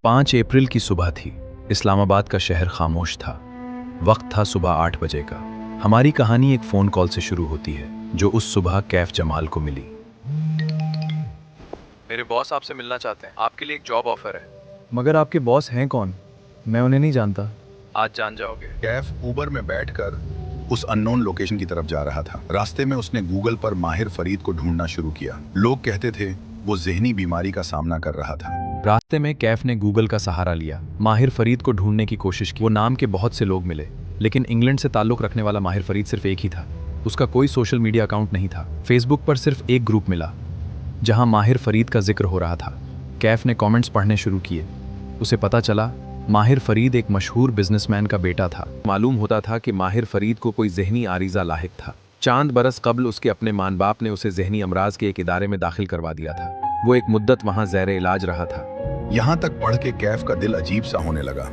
5 अप्रैल की सुबह थी। इस्लामाबाद का शहर खामोश था। वक्त था सुबह 8 बजे का। हमारी कहानी एक फ़ोन कॉल से शुरू होती है जो उस सुबह कैफ जमाल को मिली। मेरे बॉस आपसे मिलना चाहते हैं। आपके लिए एक जॉब ऑफर है। मगर आपके बॉस हैं कौन? मैं उन्हें नहीं जानता। आज जान जाओगे। कैफ ऊबर में बैठकर उस अननोन लोकेशन की तरफ जा रहा था। रास्ते में उसने गूगल पर माहिर फरीद को ढूंढना शुरू किया। लोग कहते थे वो ज़हनी बीमारी का सामना कर रहा था। रास्ते में कैफ ने गूगल का सहारा लिया। माहिर फरीद को ढूंढने की कोशिश की। वो नाम के बहुत से लोग मिले, लेकिन इंग्लैंड से ताल्लुक़ रखने वाला माहिर फरीद सिर्फ एक ही था। उसका कोई सोशल मीडिया अकाउंट नहीं था। फेसबुक पर सिर्फ एक ग्रुप मिला जहां माहिर फरीद का जिक्र हो रहा था। कैफ ने कमेंट्स पढ़ने शुरू किए। उसे पता चला माहिर फरीद एक मशहूर बिजनेसमैन का बेटा था। मालूम होता था कि माहिर फरीद को कोई ज़हनी आरीज़ा लाहिक था। चांद बरस कबल उसके अपने माँ बाप ने उसे ज़हनी अमराज के एक इदारे में दाखिल करवा दिया था। वो एक मुद्दत वहाँ ज़ैर इलाज रहा था। यहाँ तक पढ़ के कैफ का दिल अजीब सा होने लगा।